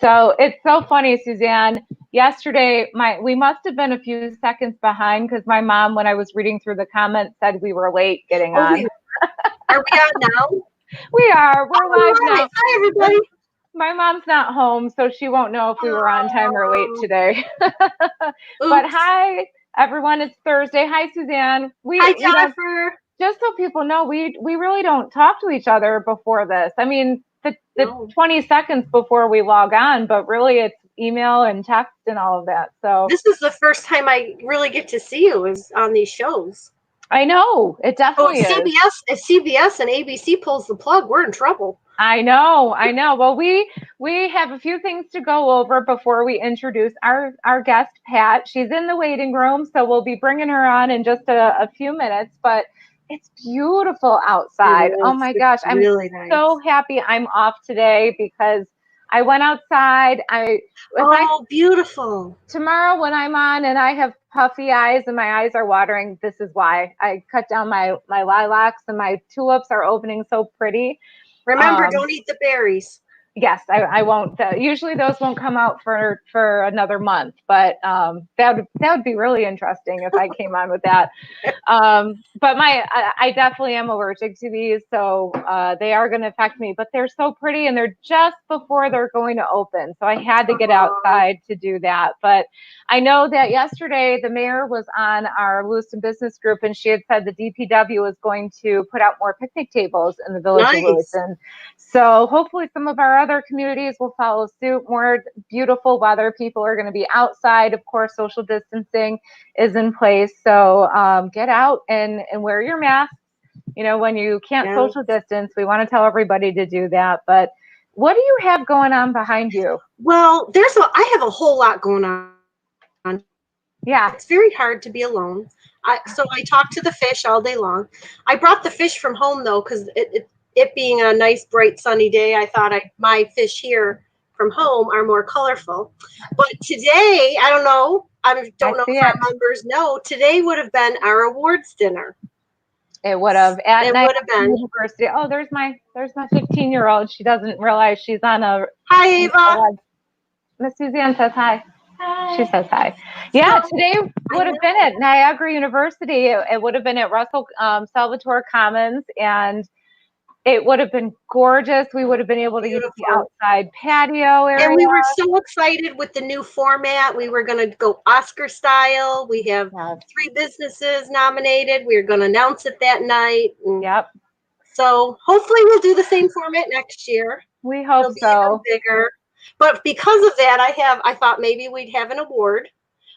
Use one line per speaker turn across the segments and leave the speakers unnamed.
So it's so funny, Suzanne. Yesterday, we must have been a few seconds behind because my mom, when I was reading through the comments, said we were late getting on.
Are we on now?
We are. We're live now.
Hi, everybody.
My mom's not home, so she won't know if we were on time or late today. But hi, everyone. It's Thursday. Hi, Suzanne.
Hi, Jennifer.
Just so people know, we really don't talk to each other before this. I mean, the 20 seconds before we log on, but really it's email and text and all of that. So
this is the first time I really get to see you is on these shows.
I know, it definitely is.
If CBS and ABC pulls the plug, we're in trouble.
I know. Well, we have a few things to go over before we introduce our guest, Pat. She's in the waiting room, so we'll be bringing her on in just a few minutes, but it's beautiful outside. Oh my gosh. I'm really so happy I'm off today because I went outside.
Beautiful.
Tomorrow when I'm on and I have puffy eyes and my eyes are watering, this is why. I cut down my lilacs and my tulips are opening so pretty.
Remember, don't eat the berries.
Yes, I won't. Usually those won't come out for another month, but that would be really interesting if I came on with that. But I definitely am allergic to these, so they are going to affect me. But they're so pretty, and they're just before they're going to open, so I had to get outside to do that. But I know that yesterday the mayor was on our Lewiston business group, and she had said the DPW is going to put out more picnic tables in the village of Lewiston. So hopefully some of our other communities will follow suit. More beautiful weather. People are going to be outside. Of course, social distancing is in place. So get out and wear your mask. You know, when you can't social distance, we want to tell everybody to do that. But what do you have going on behind you?
Well, I have a whole lot going on.
Yeah.
It's very hard to be alone. So I talk to the fish all day long. I brought the fish from home, though, because it being a nice, bright, sunny day, I thought my fish here from home are more colorful. But today, I don't know if our members know, today would have been our awards dinner.
It would have at night university. Oh, there's my 15-year-old. She doesn't realize she's on a.
Hi, Ava.
Miss Suzanne says hi. She says hi. Yeah, today would have been at Niagara University. It would have been at Russell Salvatore Commons, and it would have been gorgeous. We would have been able to use the outside patio area.
And we were so excited with the new format. We were going to go Oscar style. We have 3 businesses nominated. We were going to announce it that night.
Yep.
So hopefully we'll do the same format next year.
We hope so.
Bigger. But because of that, I thought maybe we'd have an award,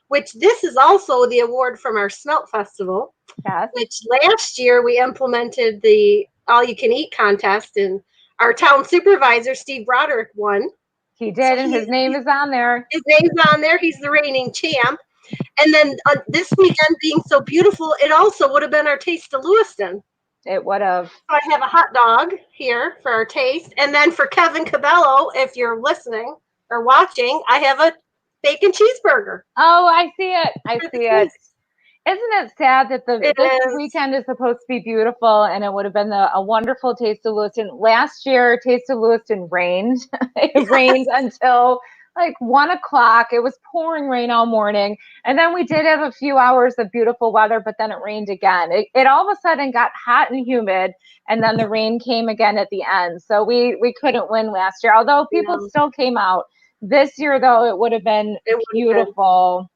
which this is also the award from our Smelt Festival, which last year we implemented the all-you-can-eat contest, and our town supervisor, Steve Broderick, won.
He did, and his name is on there.
His name's on there. He's the reigning champ. And then this weekend being so beautiful, it also would have been our Taste of Lewiston.
It would have.
So I have a hot dog here for our taste. And then for Kevin Cabello, if you're listening or watching, I have a bacon cheeseburger.
Oh, I see it. I see it. Isn't it sad that this weekend is supposed to be beautiful, and it would have been a wonderful Taste of Lewiston. Last year, Taste of Lewiston rained. It rained until like 1 o'clock. It was pouring rain all morning. And then we did have a few hours of beautiful weather, but then it rained again. It all of a sudden got hot and humid, and then the rain came again at the end. So we couldn't win last year, although people still came out. This year, though, it would have been beautiful.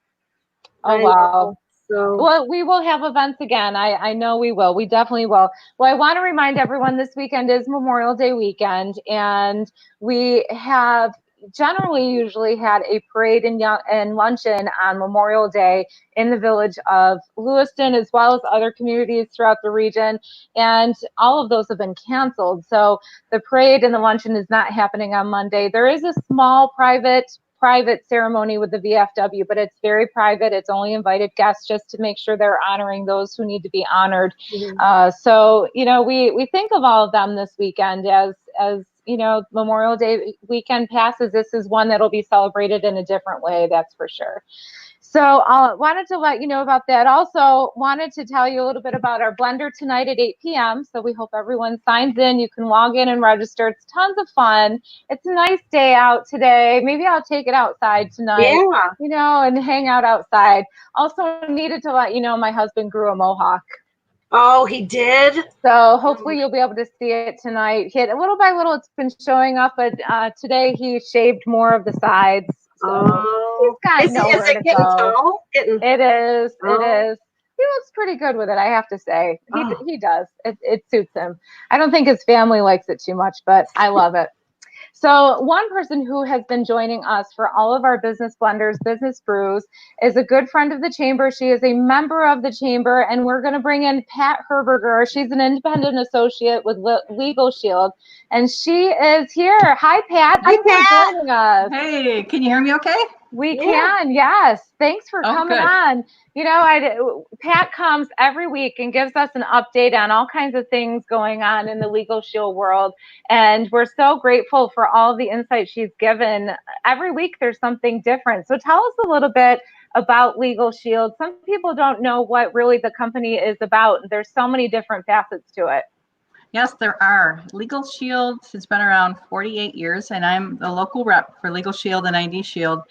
Oh, wow. So. Well, we will have events again. I know we will. We definitely will. Well, I want to remind everyone this weekend is Memorial Day weekend, and we have usually had a parade and luncheon on Memorial Day in the village of Lewiston, as well as other communities throughout the region. And all of those have been canceled. So the parade and the luncheon is not happening on Monday. There is a small private ceremony with the VFW, but it's very private. It's only invited guests just to make sure they're honoring those who need to be honored. Mm-hmm. So, we think of all of them this weekend as Memorial Day weekend passes. This is one that'll be celebrated in a different way. That's for sure. So I wanted to let you know about that. Also wanted to tell you a little bit about our blender tonight at 8 p.m. So we hope everyone signs in. You can log in and register. It's tons of fun. It's a nice day out today. Maybe I'll take it outside tonight, and hang out outside. Also needed to let you know my husband grew a mohawk.
Oh, he did?
So hopefully you'll be able to see it tonight. Little by little, it's been showing up, but today he shaved more of the sides. So he's got nowhere to go.
Tall?
It is. It is. He looks pretty good with it, I have to say. He does. It suits him. I don't think his family likes it too much, but I love it. So one person who has been joining us for all of our business blenders, business brews, is a good friend of the chamber. She is a member of the chamber, and we're going to bring in Pat Herberger. She's an independent associate with LegalShield, and she is here. Hi, Pat.
Hi, Pat.
For joining us.
Hey, can you hear me okay?
We can, yes. Thanks for coming
good.
on. Pat comes every week and gives us an update on all kinds of things going on in the LegalShield world. And we're so grateful for all the insight she's given. Every week there's something different. So tell us a little bit about LegalShield. Some people don't know what really the company is about. There's so many different facets to it.
Yes, there are. LegalShield has been around 48 years, and I'm the local rep for LegalShield and ID Shield.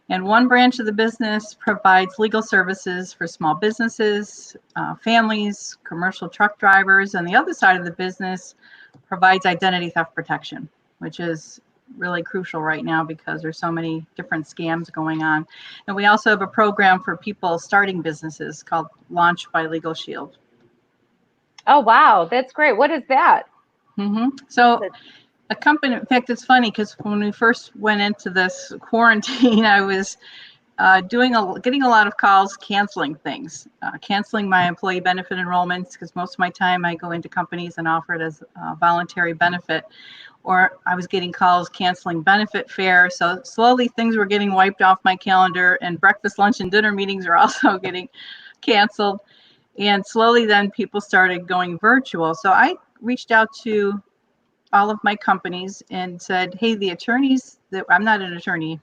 And one branch of the business provides legal services for small businesses, families, commercial truck drivers, and the other side of the business provides identity theft protection, which is really crucial right now because there's so many different scams going on. And we also have a program for people starting businesses called Launch by LegalShield.
Oh, wow. That's great. What is that?
So a company, in fact, it's funny because when we first went into this quarantine, I was getting a lot of calls canceling things, canceling my employee benefit enrollments because most of my time I go into companies and offer it as a voluntary benefit, or I was getting calls canceling benefit fare. So slowly things were getting wiped off my calendar, and breakfast, lunch, and dinner meetings are also getting canceled. And slowly then people started going virtual. So I reached out to all of my companies and said, hey, the attorneys I'm not an attorney,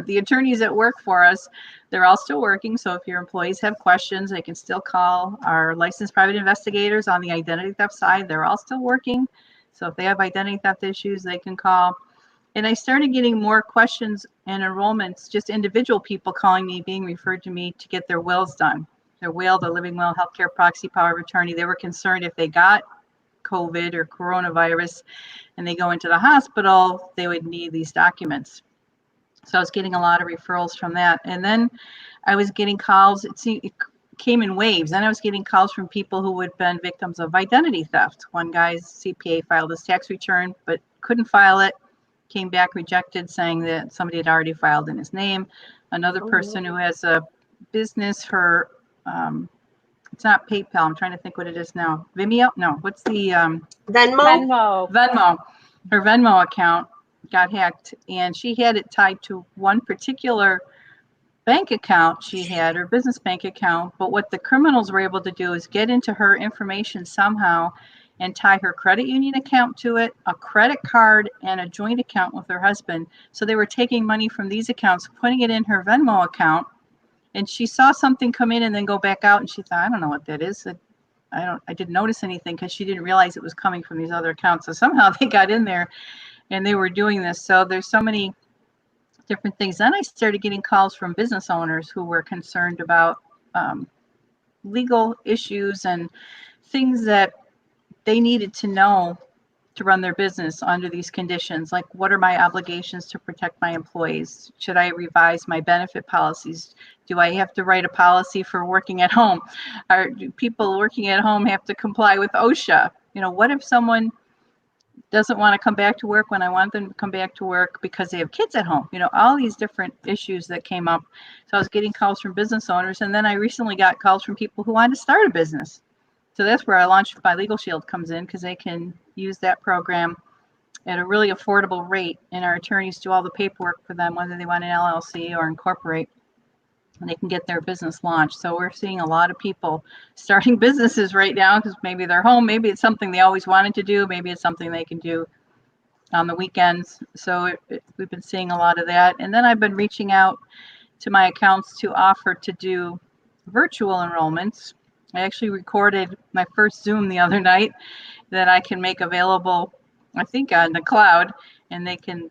the attorneys that work for us, they're all still working. So if your employees have questions, they can still call our licensed private investigators on the identity theft side. They're all still working. So if they have identity theft issues, they can call. And I started getting more questions and enrollments, just individual people calling me, being referred to me to get their wills done. Their will, the living will, healthcare proxy, power of attorney. They were concerned if they got COVID or coronavirus and they go into the hospital, they would need these documents. So I was getting a lot of referrals from that. And then I was getting calls, it came in waves. Then I was getting calls from people who had been victims of identity theft. One guy's CPA filed his tax return, but couldn't file it, came back rejected, saying that somebody had already filed in his name. Another person who has a business for, it's not PayPal. I'm trying to think what it is now. Vimeo? No, what's the
Venmo.
Her Venmo account got hacked, and she had it tied to one particular bank account. She had her business bank account, but what the criminals were able to do is get into her information somehow and tie her credit union account to it, a credit card, and a joint account with her husband. So they were taking money from these accounts, putting it in her Venmo account. And she saw something come in and then go back out, and she thought, I don't know what that is. I didn't notice anything because she didn't realize it was coming from these other accounts. So somehow they got in there and they were doing this. So there's so many different things. Then I started getting calls from business owners who were concerned about legal issues and things that they needed to know to run their business under these conditions. Like, what are my obligations to protect my employees? Should I revise my benefit policies? Do I have to write a policy for working at home? Or do people working at home have to comply with OSHA? What if someone doesn't want to come back to work when I want them to come back to work because they have kids at home? All these different issues that came up. So I was getting calls from business owners, and then I recently got calls from people who wanted to start a business. So that's where our Launch by LegalShield comes in, because they can use that program at a really affordable rate, and our attorneys do all the paperwork for them, whether they want an LLC or incorporate, and they can get their business launched. So we're seeing a lot of people starting businesses right now because maybe they're home, maybe it's something they always wanted to do, maybe it's something they can do on the weekends. So we've been seeing a lot of that. And then I've been reaching out to my accounts to offer to do virtual enrollments. I actually recorded my first Zoom the other night that I can make available, I think, on the cloud, and they can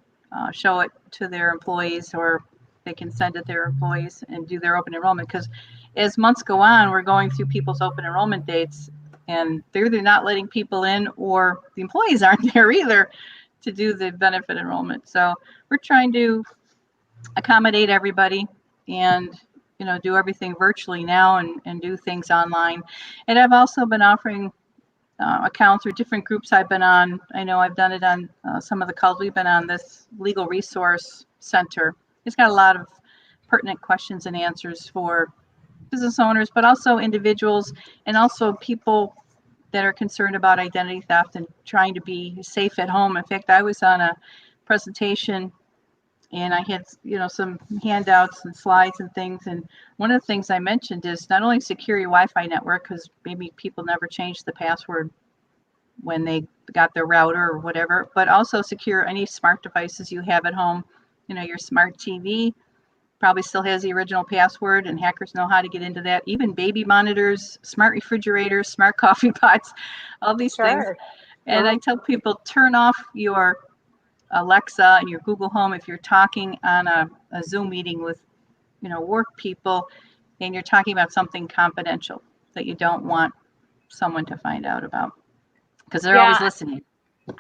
show it to their employees, or they can send it to their employees and do their open enrollment. Because as months go on, we're going through people's open enrollment dates, and they're either not letting people in, or the employees aren't there either to do the benefit enrollment. So we're trying to accommodate everybody and do everything virtually now, and do things online. And I've also been offering accounts or different groups I've been on. I know I've done it on some of the calls we've been on, this Legal Resource Center. It's got a lot of pertinent questions and answers for business owners, but also individuals, and also people that are concerned about identity theft and trying to be safe at home. In fact, I was on a presentation and I had some handouts and slides and things, and one of the things I mentioned is not only secure your Wi-Fi network, because maybe people never changed the password when they got their router or whatever, but also secure any smart devices you have at home. Your smart TV probably still has the original password, and hackers know how to get into that. Even baby monitors, smart refrigerators, smart coffee pots, all these things. And I tell people, turn off your Alexa and your Google Home if you're talking on a Zoom meeting with work people, and you're talking about something confidential that you don't want someone to find out about, because they're always listening.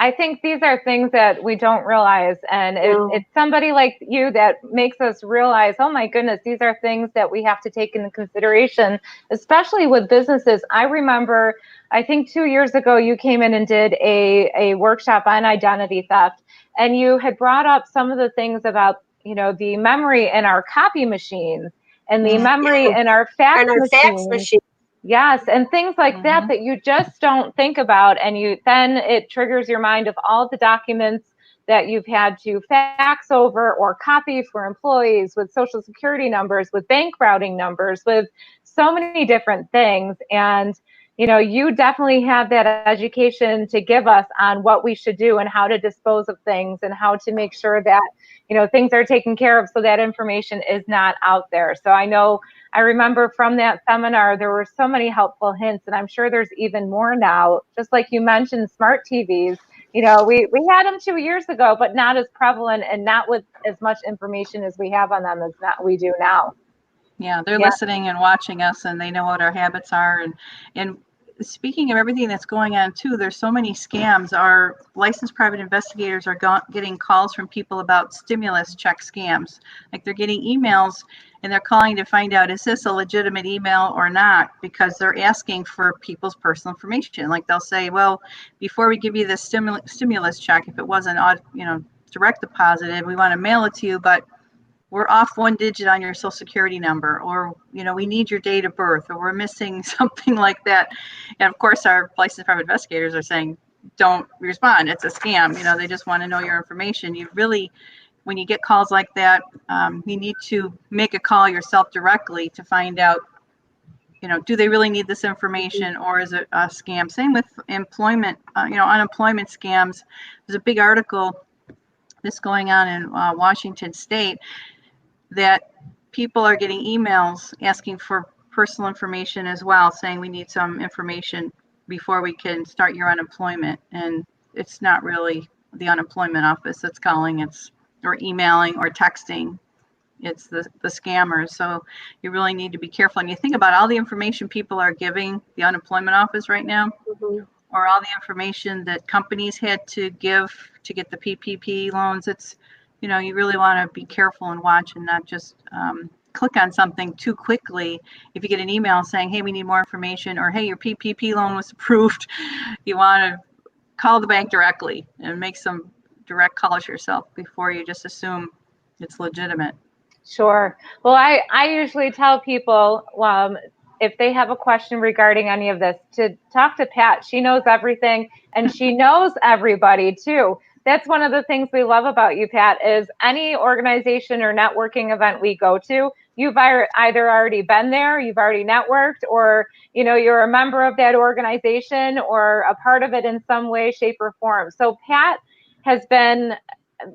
I think these are things that we don't realize, and it's somebody like you that makes us realize, oh my goodness, these are things that we have to take into consideration, especially with businesses. I remember, I think 2 years ago, you came in and did a workshop on identity theft, and you had brought up some of the things about the memory in our copy machines and the memory in our fax machines. Yes, and things like that you just don't think about, and then it triggers your mind of all the documents that you've had to fax over or copy for employees, with social security numbers, with bank routing numbers, with so many different things. And you definitely have that education to give us on what we should do and how to dispose of things, and how to make sure that things are taken care of so that information is not out there. So I remember from that seminar, there were so many helpful hints, and I'm sure there's even more now. Just like you mentioned, smart TVs, we had them 2 years ago, but not as prevalent and not with as much information as we have on them as we do now.
Yeah, they're listening and watching us, and they know what our habits are. And speaking of everything that's going on too, there's so many scams. Our licensed private investigators are getting calls from people about stimulus check scams. Like, they're getting emails and they're calling to find out, is this a legitimate email or not? Because they're asking for people's personal information. Like, they'll say, well, before we give you this stimulus check, if it wasn't direct deposited, we want to mail it to you, but we're off one digit on your social security number, or we need your date of birth, or we're missing something like that. And of course, our licensed private investigators are saying, don't respond, it's a scam. They just want to know your information. You really, when you get calls like that, you need to make a call yourself directly to find out, do they really need this information, or is it a scam? Same with employment, unemployment scams. There's a big article that's going on in Washington State, that people are getting emails asking for personal information as well, saying we need some information before we can start your unemployment. And it's not really the unemployment office that's calling, or emailing or texting. It's the scammers. So you really need to be careful. And you think about all the information people are giving the unemployment office right now, or all the information that companies had to give to get the PPP loans. It's you really want to be careful and watch, and not just click on something too quickly. If you get an email saying, hey, we need more information, or hey, your PPP loan was approved, you want to call the bank directly and make some direct calls yourself before you just assume it's legitimate.
Sure. Well, I usually tell people, if they have a question regarding any of this, to talk to Pat. She knows everything, and she knows everybody too. That's one of the things we love about you, Pat, is any organization or networking event we go to, you've either already been there, you've already networked, or you're a member of that organization or a part of it in some way, shape, or form. So Pat has been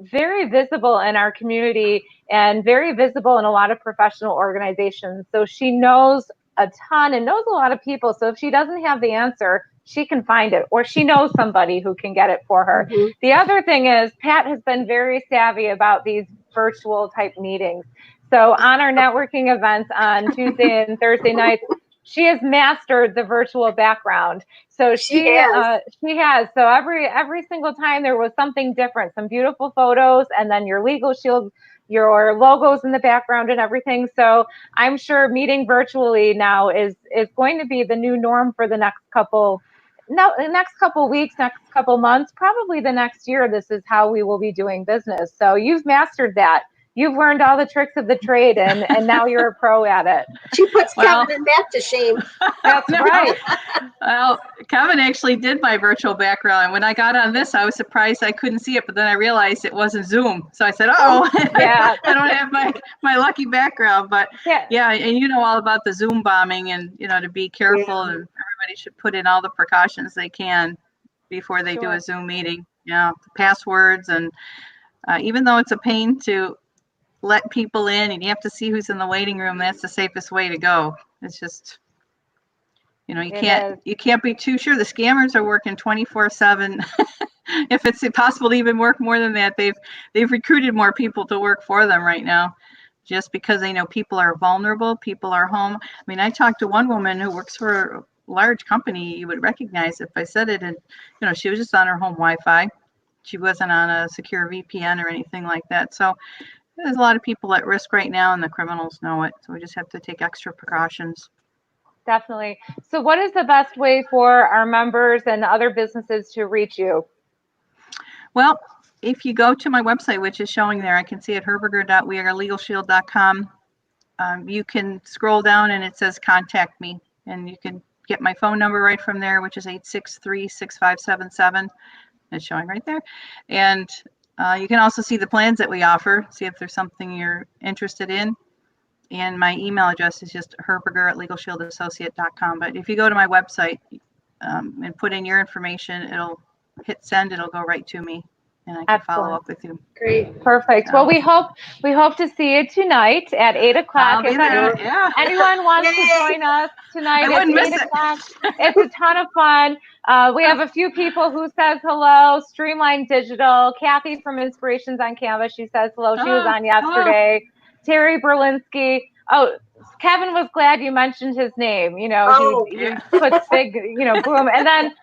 very visible in our community and very visible in a lot of professional organizations. So she knows a ton and knows a lot of people. So if she doesn't have the answer, she can find it, or she knows somebody who can get it for her.
Mhm.
The other thing is Pat has been very savvy about these virtual type meetings. So on our networking events on Tuesday and Thursday nights, she has mastered the virtual background. So she has. So every single time there was something different, some beautiful photos, and then your LegalShield, your logos in the background and everything. So I'm sure meeting virtually now is going to be the new norm for the next couple weeks, next couple months, probably the next year. This is how we will be doing business. So you've mastered that. You've learned all the tricks of the trade, and now you're a pro at it.
She puts Kevin and Matt to shame.
That's right.
Well, Kevin actually did my virtual background. And when I got on this, I was surprised I couldn't see it, but then I realized it wasn't Zoom. So I said,
yeah,
I don't have my lucky background. But yeah, and you know all about the Zoom bombing, and to be careful, and everybody should put in all the precautions they can before they do a Zoom meeting. The passwords, and even though it's a pain to let people in and you have to see who's in the waiting room, that's the safest way to go. It's just, you can't be too sure. The scammers are working 24/7. If it's possible to even work more than that, they've recruited more people to work for them right now, just because they know people are vulnerable, people are home. I mean, I talked to one woman who works for a large company. You would recognize if I said it, and she was just on her home Wi-Fi. She wasn't on a secure VPN or anything like that. So there's a lot of people at risk right now, and the criminals know it. So we just have to take extra precautions.
Definitely. So what is the best way for our members and other businesses to reach you?
Well, if you go to my website, which is showing there, I can see at herberger.wearelegalshield.com. You can scroll down and it says contact me, and you can get my phone number right from there, which is 863-6577. It's showing right there. And you can also see the plans that we offer, see if there's something you're interested in. And my email address is just herberger@legalshieldassociate.com. But if you go to my website and put in your information, it'll hit send, it'll go right to me, and I can follow up with you.
Great.
Perfect. Well, we hope to see you tonight at 8 o'clock.
If
anyone wants to join us tonight at 8 o'clock, it's a ton of fun. We have a few people who says hello. Streamline Digital, Kathy from Inspirations on Canvas, she says hello. She was on yesterday. Terry Berlinski. Oh, Kevin was glad you mentioned his name. He puts big, boom. And then,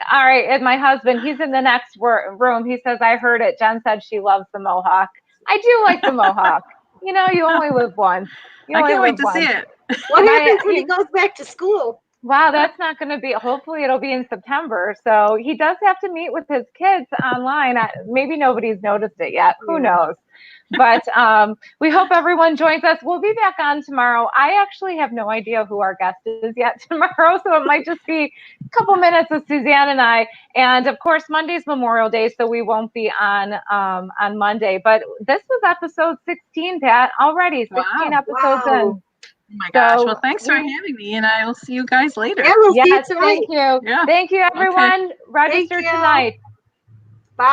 all right, and my husband, he's in the next room. He says, I heard it. Jen said she loves the Mohawk. I do like the Mohawk. You only live once.
I can't wait to see it.
What happens when he goes back to school?
Wow, that's not going to be, hopefully it'll be in September. So he does have to meet with his kids online. Maybe nobody's noticed it yet. Who knows? But we hope everyone joins us. We'll be back on tomorrow. I actually have no idea who our guest is yet tomorrow, so it might just be a couple minutes with Suzanne and I. And of course, Monday's Memorial Day, so we won't be on Monday. But this was episode 16, Pat. Already 16 episodes in.
Oh my gosh. Well, thanks for having me, and I will see you guys later.
Yeah, we'll see you
yes,
tonight.
thank you. Yeah. Thank you, everyone.
Okay.
Register tonight.
Bye.